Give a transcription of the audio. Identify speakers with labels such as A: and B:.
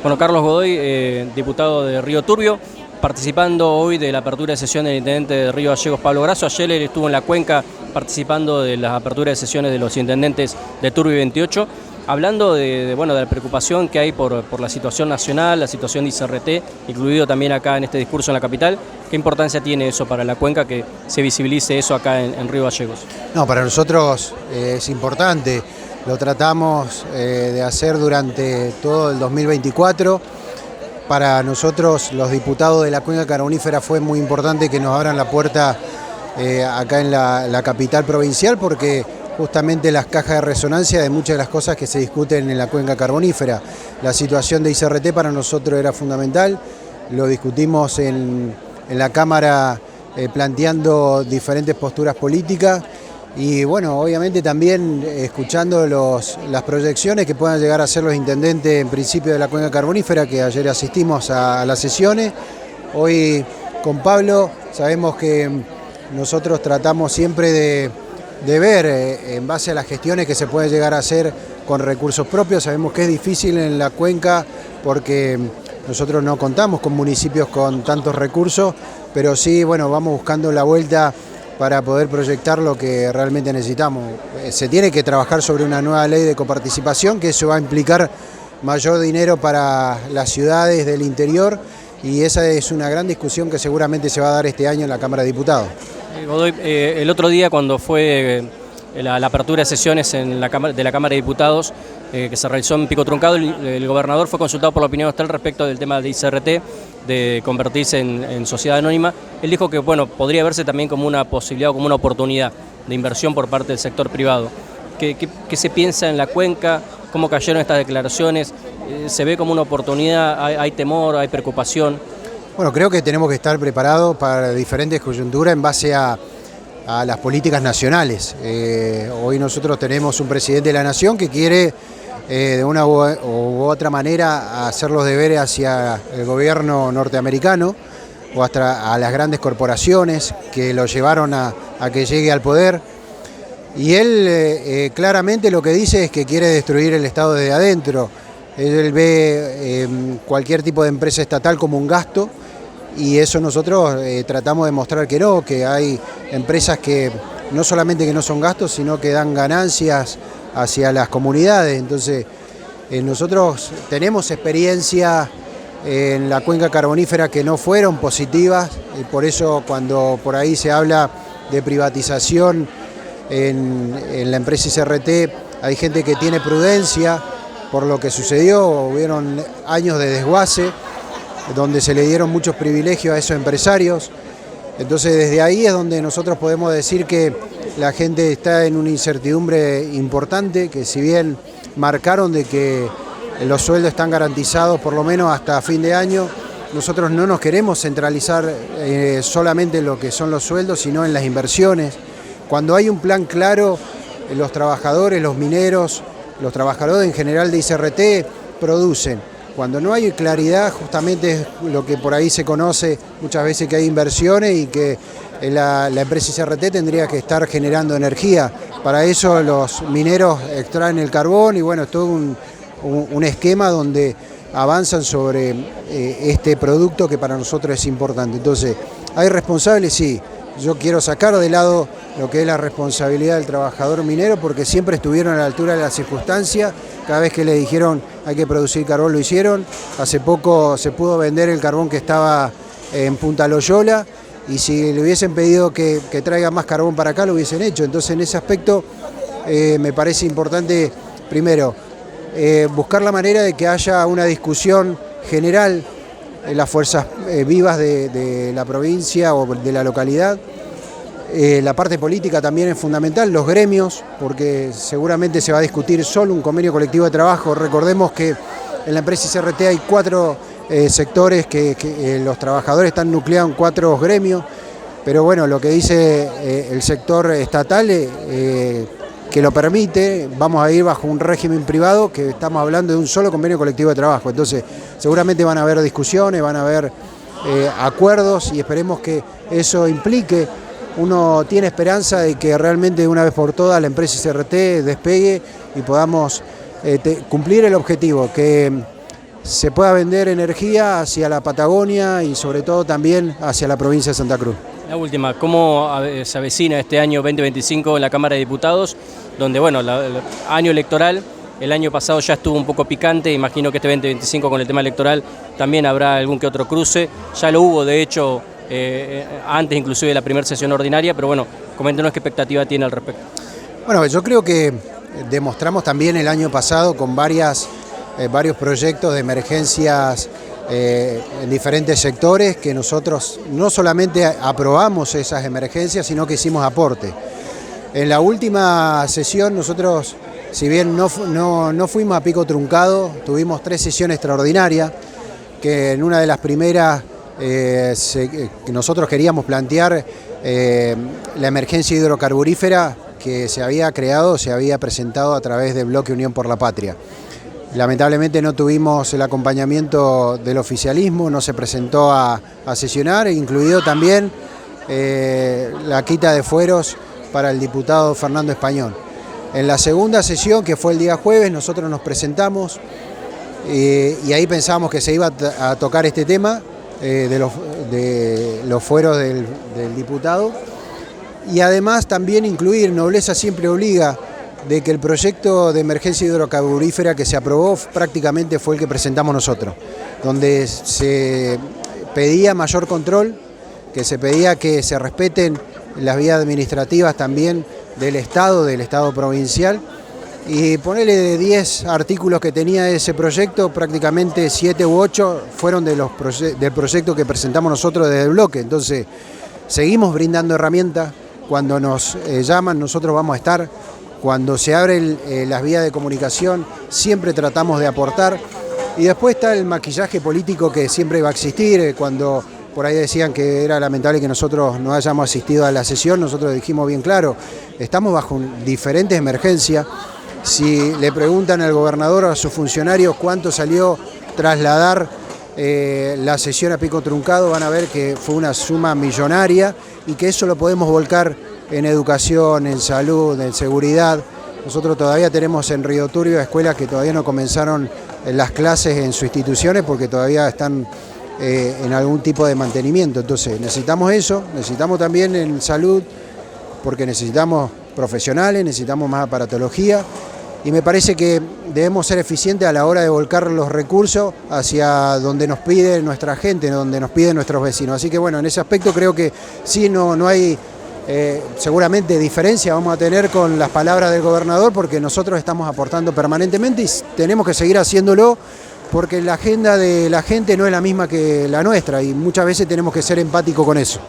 A: Bueno, Carlos Godoy, diputado de Río Turbio, participando hoy de la apertura de sesión del intendente de Río Gallegos, Pablo Grasso. Ayer él estuvo en la cuenca participando de las aperturas de sesiones de los intendentes de Turbio 28, hablando de la preocupación que hay por la situación nacional, la situación de ICRT, incluido también acá en este discurso en la capital. ¿Qué importancia tiene eso para la cuenca, que se visibilice eso acá en Río Gallegos?
B: No, para nosotros es importante. Lo tratamos de hacer durante todo el 2024. Para nosotros, los diputados de la Cuenca Carbonífera, fue muy importante que nos abran la puerta acá en la capital provincial, porque justamente las cajas de resonancia de muchas de las cosas que se discuten en la Cuenca Carbonífera. La situación de ICRT para nosotros era fundamental. Lo discutimos en la Cámara planteando diferentes posturas políticas. Y bueno, obviamente también escuchando las proyecciones que puedan llegar a ser los intendentes en principio de la Cuenca Carbonífera, que ayer asistimos a las sesiones. Hoy con Pablo sabemos que nosotros tratamos siempre de ver en base a las gestiones que se puede llegar a hacer con recursos propios. Sabemos que es difícil en la cuenca porque nosotros no contamos con municipios con tantos recursos, pero sí, bueno, vamos buscando la vuelta para poder proyectar lo que realmente necesitamos. Se tiene que trabajar sobre una nueva ley de coparticipación, que eso va a implicar mayor dinero para las ciudades del interior, y esa es una gran discusión que seguramente se va a dar este año en la Cámara de Diputados.
A: Godoy, el otro día, cuando fue la apertura de sesiones de la Cámara de Diputados, que se realizó en Pico Truncado, el gobernador fue consultado por la opinión de usted respecto del tema de ICRT, de convertirse en sociedad anónima. Él dijo que podría verse también como una posibilidad o como una oportunidad de inversión por parte del sector privado. ¿Qué se piensa en la cuenca? ¿Cómo cayeron estas declaraciones? ¿Se ve como una oportunidad? ¿Hay temor? ¿Hay preocupación?
B: Bueno, creo que tenemos que estar preparados para diferentes coyunturas en base a las políticas nacionales. Hoy nosotros tenemos un presidente de la Nación que quiere de una u otra manera hacer los deberes hacia el gobierno norteamericano o hasta a las grandes corporaciones que lo llevaron a que llegue al poder. Y él claramente lo que dice es que quiere destruir el Estado desde adentro. Él ve cualquier tipo de empresa estatal como un gasto, y eso nosotros tratamos de mostrar que no, que hay empresas que no solamente que no son gastos, sino que dan ganancias hacia las comunidades. Entonces, nosotros tenemos experiencia en la Cuenca Carbonífera que no fueron positivas, y por eso cuando por ahí se habla de privatización en la empresa ICRT, hay gente que tiene prudencia por lo que sucedió. Hubieron años de desguace, donde se le dieron muchos privilegios a esos empresarios. Entonces desde ahí es donde nosotros podemos decir que la gente está en una incertidumbre importante, que si bien marcaron de que los sueldos están garantizados por lo menos hasta fin de año, nosotros no nos queremos centralizar solamente en lo que son los sueldos, sino en las inversiones. Cuando hay un plan claro, los trabajadores, los mineros, los trabajadores en general de ICRT producen. Cuando no hay claridad, justamente es lo que por ahí se conoce muchas veces, que hay inversiones y que la empresa ICRT tendría que estar generando energía. Para eso los mineros extraen el carbón y bueno, es todo un esquema donde avanzan sobre este producto que para nosotros es importante. Entonces, ¿hay responsables? Sí. Yo quiero sacar de lado lo que es la responsabilidad del trabajador minero, porque siempre estuvieron a la altura de las circunstancias. Cada vez que le dijeron hay que producir carbón, lo hicieron. Hace poco se pudo vender el carbón que estaba en Punta Loyola, y si le hubiesen pedido que traiga más carbón para acá, lo hubiesen hecho. Entonces, en ese aspecto me parece importante, primero, buscar la manera de que haya una discusión general en las fuerzas vivas de la provincia o de la localidad. La parte política también es fundamental, los gremios, porque seguramente se va a discutir solo un convenio colectivo de trabajo. Recordemos que en la empresa ICRT hay 4 sectores que los trabajadores están nucleados en 4 gremios, pero bueno, lo que dice el sector estatal que lo permite, vamos a ir bajo un régimen privado, que estamos hablando de un solo convenio colectivo de trabajo. Entonces seguramente van a haber discusiones, van a haber acuerdos, y esperemos que eso implique. Uno tiene esperanza de que realmente de una vez por todas la empresa ICRT despegue y podamos cumplir el objetivo, que se pueda vender energía hacia la Patagonia y sobre todo también hacia la provincia de Santa Cruz.
A: La última, ¿cómo se avecina este año 2025 en la Cámara de Diputados? Donde, bueno, el año electoral, el año pasado ya estuvo un poco picante, imagino que este 2025 con el tema electoral también habrá algún que otro cruce, ya lo hubo de hecho antes inclusive de la primera sesión ordinaria, pero bueno, coméntenos qué expectativa tiene al respecto.
B: Bueno, yo creo que demostramos también el año pasado con varios proyectos de emergencias en diferentes sectores que nosotros no solamente aprobamos esas emergencias, sino que hicimos aporte. En la última sesión nosotros, si bien no fuimos a pico truncado, tuvimos 3 sesiones extraordinarias, que en una de las primeras que nosotros queríamos plantear la emergencia hidrocarburífera que se había creado, se había presentado a través del Bloque Unión por la Patria. Lamentablemente no tuvimos el acompañamiento del oficialismo, no se presentó a sesionar, incluido también la quita de fueros para el diputado Fernando Español. En la segunda sesión, que fue el día jueves, nosotros nos presentamos y ahí pensábamos que se iba a tocar este tema de los fueros del diputado y además también incluir, nobleza siempre obliga, de que el proyecto de emergencia hidrocarburífera que se aprobó prácticamente fue el que presentamos nosotros, donde se pedía mayor control, que se pedía que se respeten las vías administrativas también del Estado provincial, y ponerle de 10 artículos que tenía ese proyecto, prácticamente 7 u 8 fueron del proyecto que presentamos nosotros desde el bloque. Entonces, seguimos brindando herramientas, cuando nos llaman nosotros vamos a estar. Cuando se abren las vías de comunicación siempre tratamos de aportar y después está el maquillaje político que siempre va a existir. Cuando por ahí decían que era lamentable que nosotros no hayamos asistido a la sesión, nosotros dijimos bien claro, estamos bajo diferentes emergencias. Si le preguntan al gobernador o a sus funcionarios cuánto salió trasladar la sesión a pico truncado, van a ver que fue una suma millonaria y que eso lo podemos volcar en educación, en salud, en seguridad. Nosotros todavía tenemos en Río Turbio escuelas que todavía no comenzaron las clases en sus instituciones porque todavía están en algún tipo de mantenimiento. Entonces necesitamos eso, necesitamos también en salud, porque necesitamos profesionales, necesitamos más aparatología y me parece que debemos ser eficientes a la hora de volcar los recursos hacia donde nos pide nuestra gente, donde nos piden nuestros vecinos. Así que bueno, en ese aspecto creo que sí, no hay seguramente diferencia vamos a tener con las palabras del gobernador, porque nosotros estamos aportando permanentemente y tenemos que seguir haciéndolo porque la agenda de la gente no es la misma que la nuestra y muchas veces tenemos que ser empáticos con eso.